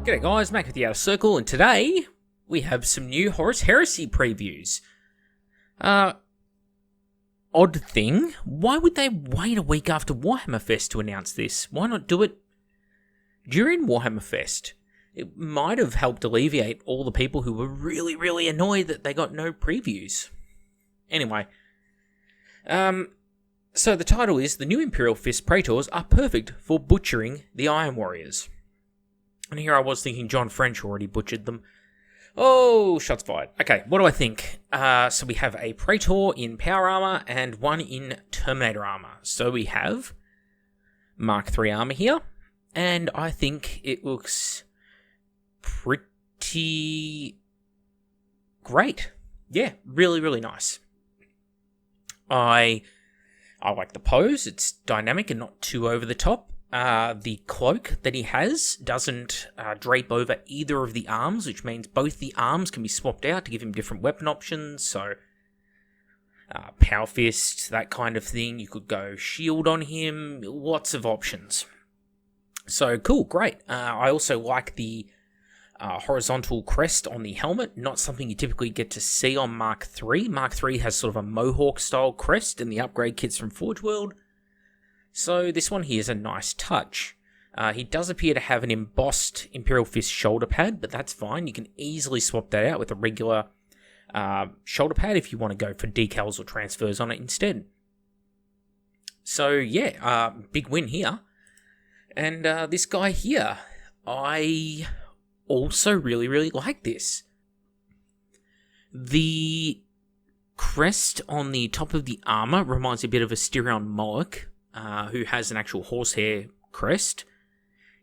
G'day guys, Mac with the Outer Circle, and today we have some new Horus Heresy previews. Odd thing, why would they wait a week after Warhammer Fest to announce this? Why not do it during Warhammer Fest? It might have helped alleviate all the people who were really annoyed that they got no previews. Anyway, so the title is, The New Imperial Fist Praetors Are Perfect for Butchering the Iron Warriors. And here I was thinking John French already butchered them. Oh, shots fired. Okay, what do I think? So we have a Praetor in power armor and one in Terminator armor. So we have Mark III armor here, and I think it looks pretty great. Yeah, really nice. I like the pose. It's dynamic and not too over the top. The cloak that he has doesn't drape over either of the arms, which means both the arms can be swapped out to give him different weapon options. So, power fist, that kind of thing. You could go shield on him. Lots of options. So, cool, great. I also like the horizontal crest on the helmet. Not something you typically get to see on Mark III. Mark III has sort of a Mohawk-style crest in the upgrade kits from Forge World. So this one here is a nice touch. He does appear to have an embossed Imperial Fist shoulder pad, but that's fine. You can easily swap that out with a regular shoulder pad if you want to go for decals or transfers on it instead. So yeah, big win here. And this guy here, I also really like this. The crest on the top of the armor reminds me a bit of Asterion Moloch, who has an actual horsehair crest.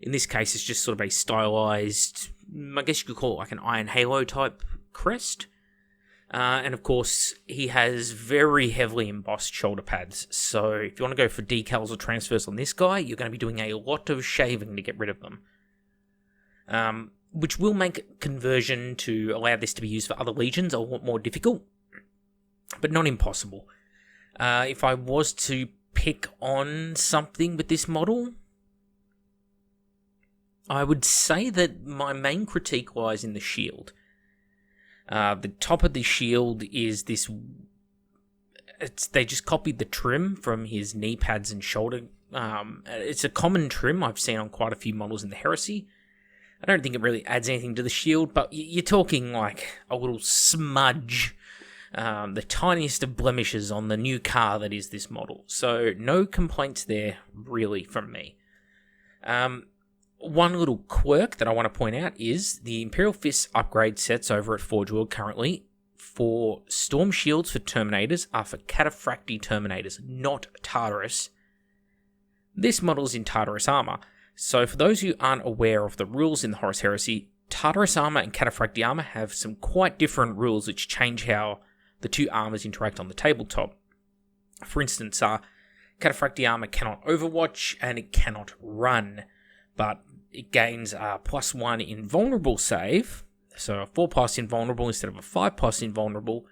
In this case, it's just sort of a stylized, I guess you could call it like an Iron Halo type crest. And of course, he has very heavily embossed shoulder pads. So if you want to go for decals or transfers on this guy, you're going to be doing a lot of shaving to get rid of them. Which will make conversion to allow this to be used for other legions a lot more difficult, but not impossible. If I was to pick on something with this model, I would say that my main critique lies in the shield. The top of the shield is this... they just copied the trim from his knee pads and shoulder. It's a common trim I've seen on quite a few models in the Heresy. I don't think it really adds anything to the shield, but you're talking like a little smudge. The tiniest of blemishes on the new car that is this model. So no complaints there, really, from me. One little quirk that I want to point out is the Imperial Fist upgrade sets over at Forge World currently for Storm Shields for Terminators are for Cataphracti Terminators, not Tartarus. This model's in Tartarus armor. So for those who aren't aware of the rules in the Horus Heresy, Tartarus armor and Cataphracti armor have some quite different rules which change how the two armors interact on the tabletop. For instance, Cataphracti armor cannot overwatch and it cannot run, but it gains a +1 invulnerable save, so a 4+ invulnerable instead of a 5+ invulnerable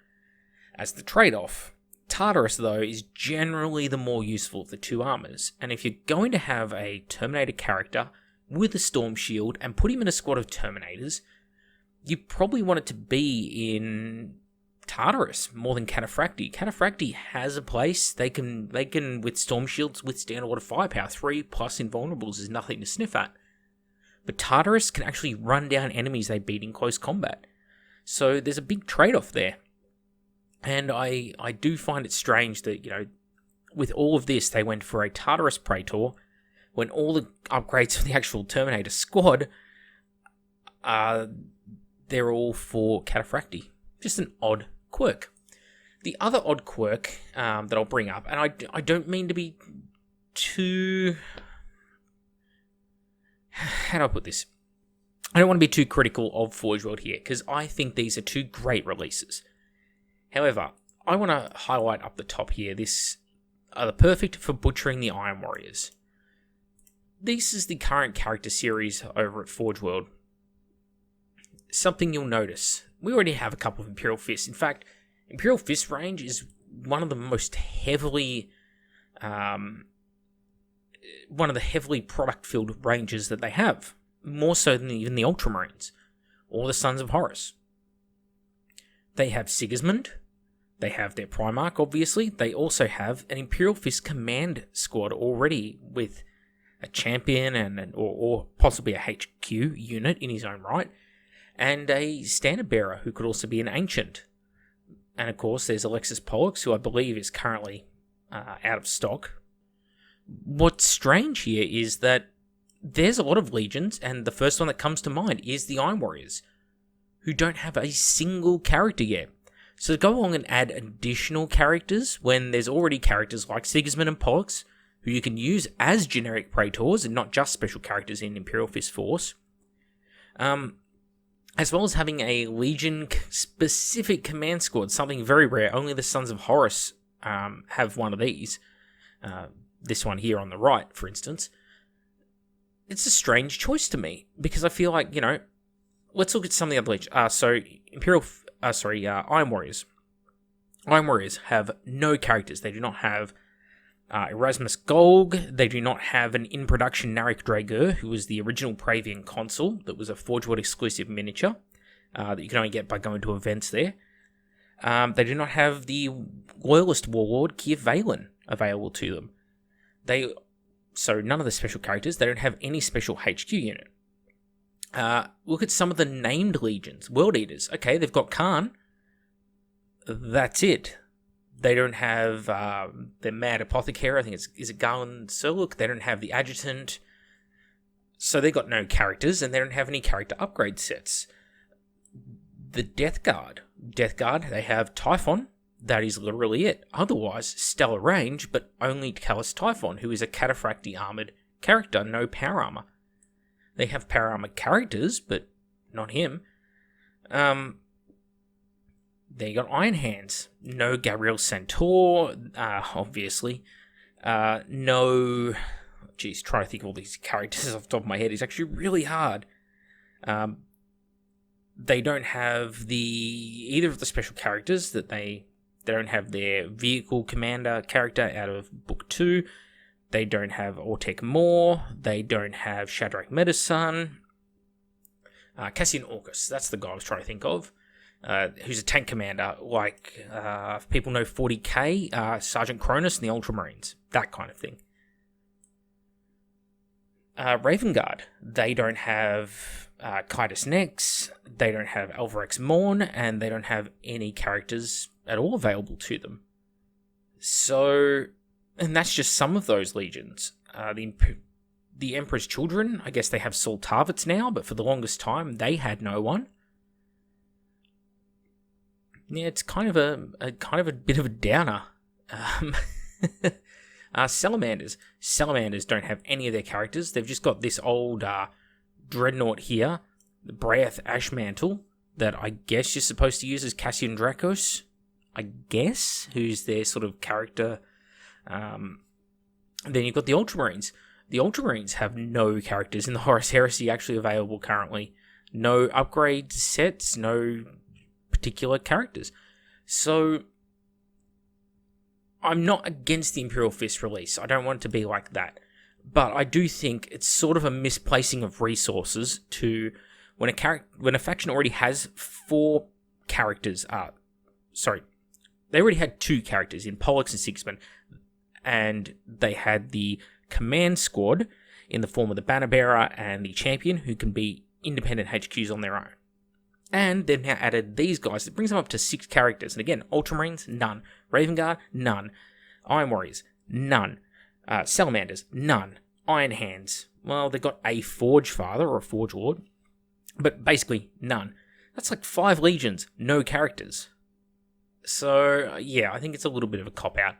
as the trade-off. Tartarus, though, is generally the more useful of the two armors, and if you're going to have a Terminator character with a Storm Shield and put him in a squad of Terminators, you probably want it to be in Tartarus more than Cataphracti. Cataphracti has a place. They can with Storm Shields withstand a lot of firepower. 3+ invulnerables is nothing to sniff at. But Tartarus can actually run down enemies they beat in close combat. So there's a big trade-off there. And I do find it strange that, with all of this, they went for a Tartarus Praetor when all the upgrades for the actual Terminator squad, they're all for Cataphracti. Just an odd quirk. The other odd quirk that I'll bring up, and I don't mean to be too... How do I put this? I don't want to be too critical of Forge World here, because I think these are two great releases. However, I want to highlight up the top here, this are the perfect for butchering the Iron Warriors. This is the current character series over at Forge World. Something you'll notice. We already have a couple of Imperial Fists. In fact, Imperial Fist range is one of the most heavily product-filled ranges that they have. more so than even the Ultramarines or the Sons of Horus. They have Sigismund. They have their Primarch, obviously. They also have an Imperial Fist command squad already with a champion or possibly a HQ unit in his own right, and a standard bearer who could also be an ancient. And of course, there's Alexis Pollux, who I believe is currently out of stock. What's strange here is that there's a lot of legions, and the first one that comes to mind is the Iron Warriors, who don't have a single character yet. So to go along and add additional characters when there's already characters like Sigismund and Pollux, who you can use as generic Praetors and not just special characters in Imperial Fist Force, as well as having a Legion-specific command squad, something very rare. Only the Sons of Horus have one of these. This one here on the right, for instance. It's a strange choice to me, because I feel like, let's look at some of the other legions. Iron Warriors. Iron Warriors have no characters. They do not have Erasmus Golg. They do not have an in-production Narek Dragur, who was the original Praevian consul that was a Forge World exclusive miniature that you can only get by going to events there. They do not have the Loyalist Warlord Kiev Valen available to them. So none of the special characters. They don't have any special HQ unit. Look at some of the named legions. World Eaters. Okay, they've got Khan. That's it. They don't have the Mad Apothecary. I think is it Garland Surluk? They don't have the Adjutant. So they got no characters, and they don't have any character upgrade sets. The Death Guard. They have Typhon. That is literally it. Otherwise, stellar range, but only Callus Typhon, who is a Cataphracti armored character, no power armor. They have power armor characters, but not him. There you got Iron Hands. No Gabriel Centaur, obviously. No... Geez, trying to think of all these characters off the top of my head is actually really hard. They don't have either of the special characters that they don't have their vehicle commander character out of Book 2. They don't have Ortec Moore. They don't have Shadrach Medeson. Cassian Orcus, that's the guy I was trying to think of. Who's a tank commander, like, if people know 40k, Sergeant Cronus and the Ultramarines. That kind of thing. Raven Guard, they don't have Kaitus Nex, they don't have Alvarex Morn, and they don't have any characters at all available to them. So, and that's just some of those legions. The Emperor's Children, I guess they have Saul Tarvitz now, but for the longest time, they had no one. Yeah, it's kind of a bit of a downer. Salamanders. Salamanders don't have any of their characters. They've just got this old dreadnought here, the Braeth Ashmantle, that I guess you're supposed to use as Cassian Dracos, I guess, who's their sort of character. Then you've got the Ultramarines. The Ultramarines have no characters in the Horus Heresy actually available currently. No upgrade sets, no particular characters. So I'm not against the Imperial Fist release. I don't want it to be like that. But I do think it's sort of a misplacing of resources to when a faction already has 4 characters. They already had 2 characters in Pollux and Sigismund, and they had the command squad in the form of the banner bearer and the champion, who can be independent HQs on their own. And they've now added these guys. It brings them up to 6 characters. And again, Ultramarines, none. Raven Guard, none. Iron Warriors, none. Salamanders, none. Iron Hands, well, they've got a Forge Father or a Forge Lord, but basically none. That's like 5 legions, no characters. So, yeah, I think it's a little bit of a cop-out.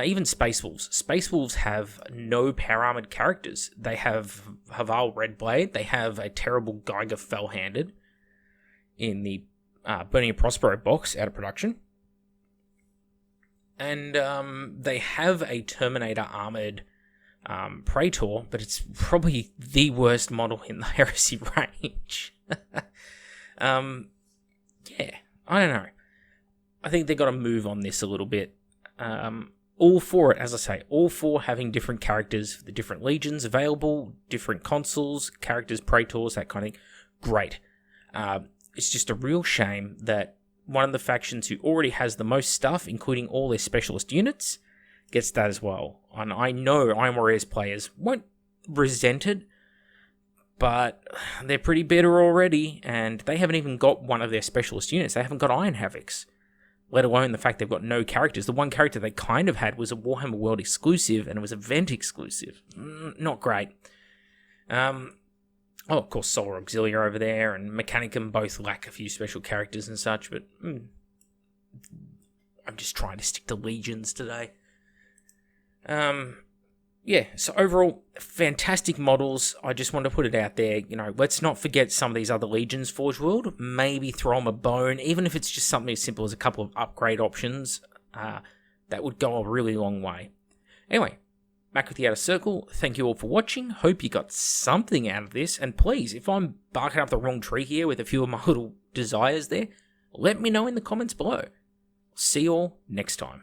Even Space Wolves. Space Wolves have no power-armored characters. They have Haval Redblade. They have a terrible Geiger Fell-Handed in the Burning of Prospero box out of production. And they have a Terminator armored Praetor, but it's probably the worst model in the Heresy range. Yeah, I don't know. I think they got to move on this a little bit. all for it, as I say, all for having different characters for the different legions available, different consuls, characters, praetors, that kind of thing. Great. It's just a real shame that one of the factions who already has the most stuff, including all their specialist units, gets that as well. And I know Iron Warriors players won't resent it, but they're pretty bitter already, and they haven't even got one of their specialist units. They haven't got Iron Havocs, let alone the fact they've got no characters. The one character they kind of had was a Warhammer World exclusive, and it was event exclusive. Not great. Oh, of course, Solar Auxilia over there and Mechanicum both lack a few special characters and such, but I'm just trying to stick to legions today. Yeah, so overall, fantastic models. I just want to put it out there, let's not forget some of these other legions, Forge World. Maybe throw them a bone, even if it's just something as simple as a couple of upgrade options. That would go a really long way. Anyway, back with the Outer Circle. Thank you all for watching. Hope you got something out of this. And please, if I'm barking up the wrong tree here with a few of my little desires there, let me know in the comments below. See you all next time.